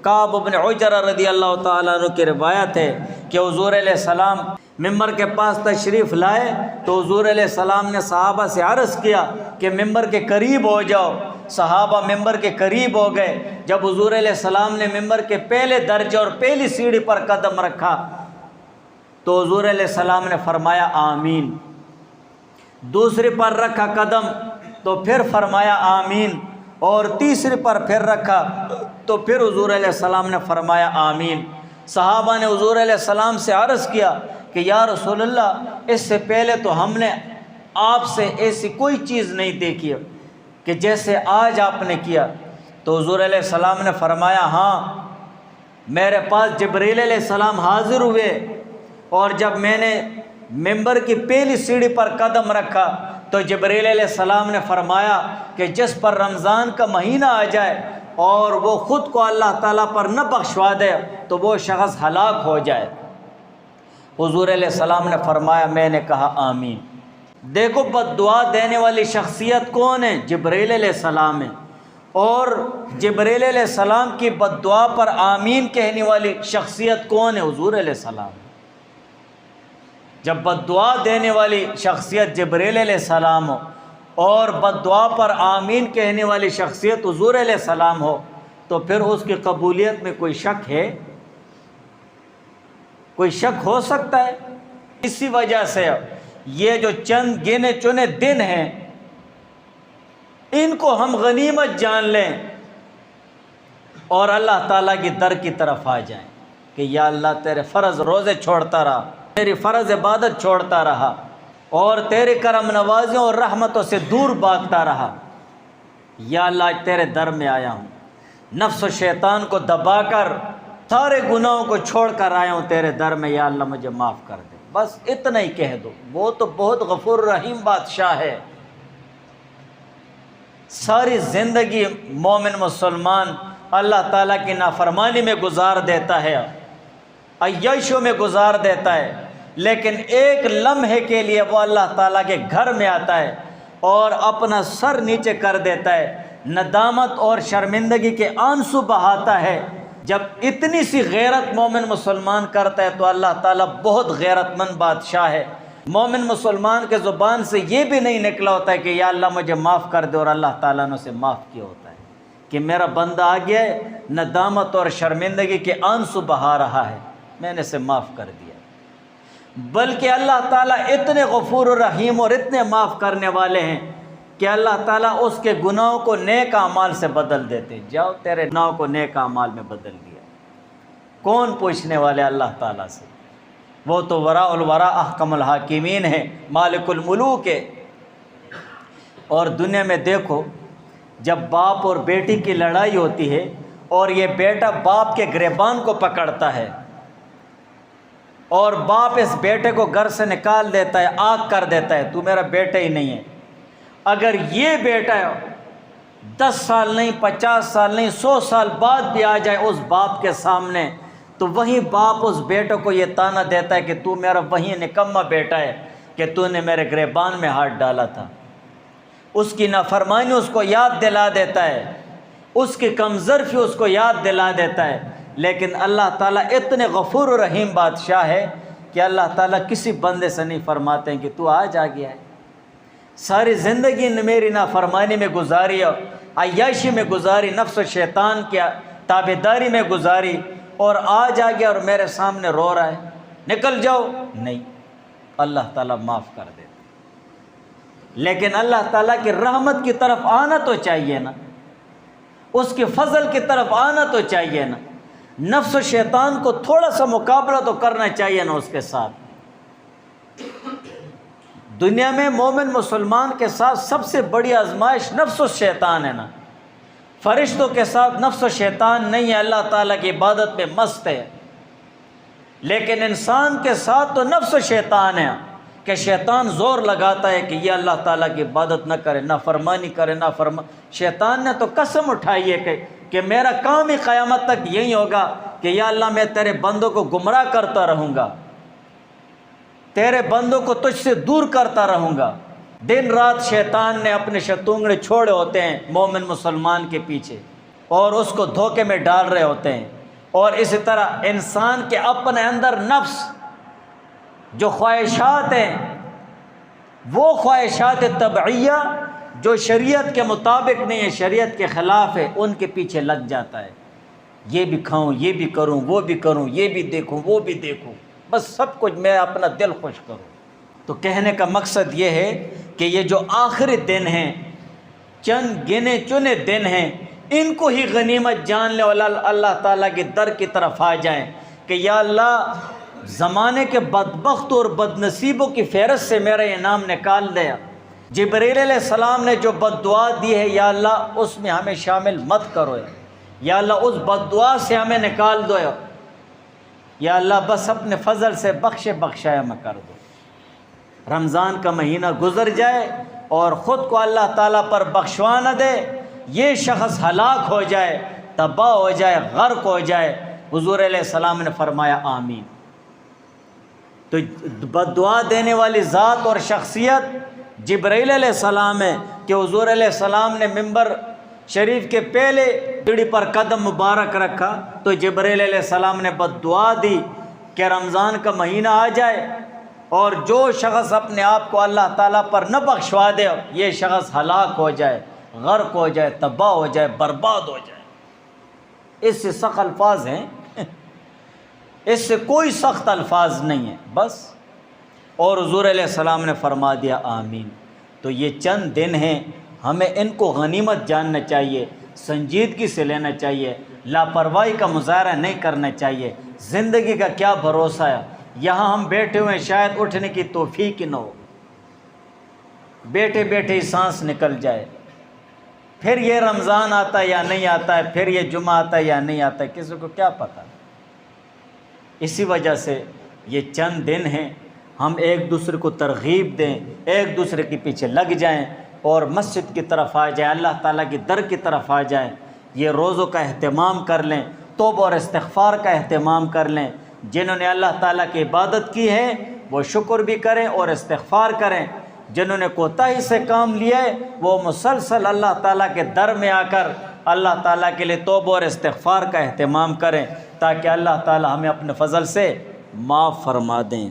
کعب بن عجرہ رضی اللہ تعالیٰ عنہ کی روایت ہے کہ حضور علیہ السلام ممبر کے پاس تشریف لائے تو حضور علیہ السلام نے صحابہ سے عرض کیا کہ ممبر کے قریب ہو جاؤ۔ صحابہ ممبر کے قریب ہو گئے۔ جب حضور علیہ السلام نے ممبر کے پہلے درجے اور پہلی سیڑھی پر قدم رکھا تو حضور علیہ السلام نے فرمایا آمین۔ دوسری پر رکھا قدم تو پھر فرمایا آمین، اور تیسری پر پھر رکھا تو پھر حضور علیہ السلام نے فرمایا آمین۔ صحابہ نے حضور علیہ السلام سے عرض کیا کہ یا رسول اللہ، اس سے پہلے تو ہم نے آپ سے ایسی کوئی چیز نہیں دیکھی کہ جیسے آج آپ نے کیا۔ تو حضور علیہ السلام نے فرمایا ہاں، میرے پاس جبریل علیہ السلام حاضر ہوئے، اور جب میں نے ممبر کی پہلی سیڑھی پر قدم رکھا تو جبریل علیہ السلام نے فرمایا کہ جس پر رمضان کا مہینہ آ جائے اور وہ خود کو اللہ تعالیٰ پر نہ بخشوا دے تو وہ شخص ہلاک ہو جائے۔ حضور علیہ السلام نے فرمایا، میں نے کہا آمین۔ دیکھو بد دعا دینے والی شخصیت کون ہے؟ جبریل علیہ السلام ہے، اور جبریل علیہ السلام کی بد دعا پر آمین کہنے والی شخصیت کون ہے؟ حضور علیہ السلام۔ جب بد دعا دینے والی شخصیت جبریل علیہ السلام ہو اور بد دعا پر آمین کہنے والی شخصیت حضور علیہ السلام ہو تو پھر اس کی قبولیت میں کوئی شک ہے؟ کوئی شک ہو سکتا ہے؟ اسی وجہ سے یہ جو چند گنے چنے دن ہیں ان کو ہم غنیمت جان لیں اور اللہ تعالیٰ کی در کی طرف آ جائیں کہ یا اللہ تیرے فرض روزے چھوڑتا رہا، تیری فرض عبادت چھوڑتا رہا، اور تیرے کرم نوازیوں اور رحمتوں سے دور بھاگتا رہا۔ یا اللہ تیرے در میں آیا ہوں، نفس و شیطان کو دبا کر سارے گناہوں کو چھوڑ کر آیا ہوں تیرے در میں، یا اللہ مجھے معاف کر دے۔ بس اتنا ہی کہہ دو، وہ تو بہت غفور رحیم بادشاہ ہے۔ ساری زندگی مومن مسلمان اللہ تعالیٰ کی نافرمانی میں گزار دیتا ہے، عیاشوں میں گزار دیتا ہے، لیکن ایک لمحے کے لیے وہ اللہ تعالیٰ کے گھر میں آتا ہے اور اپنا سر نیچے کر دیتا ہے، ندامت اور شرمندگی کے آنسو بہاتا ہے۔ جب اتنی سی غیرت مومن مسلمان کرتا ہے تو اللہ تعالیٰ بہت غیرت مند بادشاہ ہے۔ مومن مسلمان کے زبان سے یہ بھی نہیں نکلا ہوتا ہے کہ یا اللہ مجھے معاف کر دے، اور اللہ تعالیٰ نے اسے معاف کیا ہوتا ہے کہ میرا بندہ آ گیا ہے، ندامت اور شرمندگی کے آنسو بہا رہا ہے، میں نے اسے معاف کر دیا۔ بلکہ اللہ تعالیٰ اتنے غفور و رحیم اور اتنے معاف کرنے والے ہیں کہ اللہ تعالیٰ اس کے گناہوں کو نیک اعمال سے بدل دیتے ہیں۔ جاؤ تیرے گناہوں کو نیک اعمال میں بدل دیا۔ کون پوچھنے والے اللہ تعالیٰ سے؟ وہ تو وراء الورا احکم الحاکمین ہے، مالک الملوک ہے۔ اور دنیا میں دیکھو، جب باپ اور بیٹی کی لڑائی ہوتی ہے اور یہ بیٹا باپ کے گریبان کو پکڑتا ہے اور باپ اس بیٹے کو گھر سے نکال دیتا ہے، آگ کر دیتا ہے، تو میرا بیٹا ہی نہیں ہے۔ اگر یہ بیٹا 10 سال نہیں، 50 سال نہیں، 100 سال بعد بھی آ جائے اس باپ کے سامنے تو وہی باپ اس بیٹے کو یہ طعنہ دیتا ہے کہ تو میرا وہی نکما بیٹا ہے کہ تو نے میرے گریبان میں ہاتھ ڈالا تھا۔ اس کی نافرمانی اس کو یاد دلا دیتا ہے، اس کی کمظرفی اس کو یاد دلا دیتا ہے۔ لیکن اللہ تعالیٰ اتنے غفور و رحیم بادشاہ ہے کہ اللہ تعالیٰ کسی بندے سے نہیں فرماتے ہیں کہ تو آج آ گیا ہے، ساری زندگی نے میری نافرمانی میں گزاری، عیاشی میں گزاری، نفس و شیطان کی تابعداری میں گزاری، اور آج آ گیا اور میرے سامنے رو رہا ہے، نکل جاؤ۔ نہیں، اللہ تعالیٰ معاف کر دیتے۔ لیکن اللہ تعالیٰ کی رحمت کی طرف آنا تو چاہیے نا، اس کے فضل کی طرف آنا تو چاہیے نا، نفس و شیطان کو تھوڑا سا مقابلہ تو کرنا چاہیے نا اس کے ساتھ۔ دنیا میں مومن مسلمان کے ساتھ سب سے بڑی آزمائش نفس و شیطان ہے نا، فرشتوں کے ساتھ نفس و شیطان نہیں ہے، اللہ تعالیٰ کی عبادت میں مست ہے۔ لیکن انسان کے ساتھ تو نفس و شیطان ہے کہ شیطان زور لگاتا ہے کہ یہ اللہ تعالیٰ کی عبادت نہ کرے، نافرمانی کرے، شیطان نے تو قسم اٹھائی ہے کہ میرا کام ہی قیامت تک یہی ہوگا کہ یا اللہ میں تیرے بندوں کو گمراہ کرتا رہوں گا، تیرے بندوں کو تجھ سے دور کرتا رہوں گا۔ دن رات شیطان نے اپنے شتونگڑے چھوڑے ہوتے ہیں مومن مسلمان کے پیچھے، اور اس کو دھوکے میں ڈال رہے ہوتے ہیں۔ اور اسی طرح انسان کے اپنے اندر نفس جو خواہشات ہیں، وہ خواہشات طبعیہ جو شریعت کے مطابق نہیں ہے، شریعت کے خلاف ہے، ان کے پیچھے لگ جاتا ہے۔ یہ بھی کھاؤں، یہ بھی کروں، وہ بھی کروں، یہ بھی دیکھوں، وہ بھی دیکھوں، بس سب کچھ میں اپنا دل خوش کروں۔ تو کہنے کا مقصد یہ ہے کہ یہ جو آخری دن ہیں، چند گنے چنے دن ہیں، ان کو ہی غنیمت جان لے اور اللہ تعالیٰ کے در کی طرف آ جائیں کہ یا اللہ زمانے کے بدبخت اور بدنصیبوں کی فہرست سے میرا یہ نام نکال دیا۔ جبریل علیہ السلام نے جو بد دعا دی ہے یا اللہ اس میں ہمیں شامل مت کرو، یا اللہ اس بد دعا سے ہمیں نکال دو، یا اللہ بس اپنے فضل سے بخشایا میں کر دو۔ رمضان کا مہینہ گزر جائے اور خود کو اللہ تعالیٰ پر بخشوا نہ دے، یہ شخص ہلاک ہو جائے، تباہ ہو جائے، غرق ہو جائے۔ حضور علیہ السلام نے فرمایا آمین۔ تو بد دعا دینے والی ذات اور شخصیت جبرائیل علیہ السلام ہے کہ حضور علیہ السلام نے ممبر شریف کے پہلے سیڑھی پر قدم مبارک رکھا تو جبرائیل علیہ السلام نے بد دعا دی کہ رمضان کا مہینہ آ جائے اور جو شخص اپنے آپ کو اللہ تعالیٰ پر نہ بخشوا دے، یہ شخص ہلاک ہو جائے، غرق ہو جائے، تباہ ہو جائے، برباد ہو جائے۔ اس سے سخت الفاظ ہیں، اس سے کوئی سخت الفاظ نہیں ہے بس۔ اور حضور علیہ السلام نے فرما دیا آمین۔ تو یہ چند دن ہیں، ہمیں ان کو غنیمت جاننا چاہیے، سنجیدگی سے لینا چاہیے، لاپرواہی کا مظاہرہ نہیں کرنا چاہیے۔ زندگی کا کیا بھروسہ ہے، یہاں ہم بیٹھے ہوئے شاید اٹھنے کی توفیق نہ ہو، بیٹھے بیٹھے ہی سانس نکل جائے، پھر یہ رمضان آتا ہے یا نہیں آتا ہے، پھر یہ جمعہ آتا ہے یا نہیں آتا ہے، کسی کو کیا پتہ۔ اسی وجہ سے یہ چند دن ہیں، ہم ایک دوسرے کو ترغیب دیں، ایک دوسرے کے پیچھے لگ جائیں اور مسجد کی طرف آ جائیں، اللہ تعالیٰ کی در کی طرف آ جائیں، یہ روزوں کا اہتمام کر لیں، توبہ اور استغفار کا اہتمام کر لیں۔ جنہوں نے اللہ تعالیٰ کی عبادت کی ہے وہ شکر بھی کریں اور استغفار کریں، جنہوں نے کوتاہی سے کام لیا ہے وہ مسلسل اللہ تعالیٰ کے در میں آ کر اللہ تعالیٰ کے لیے توبہ اور استغفار کا اہتمام کریں تاکہ اللہ تعالیٰ ہمیں اپنے فضل سے معاف فرما دیں۔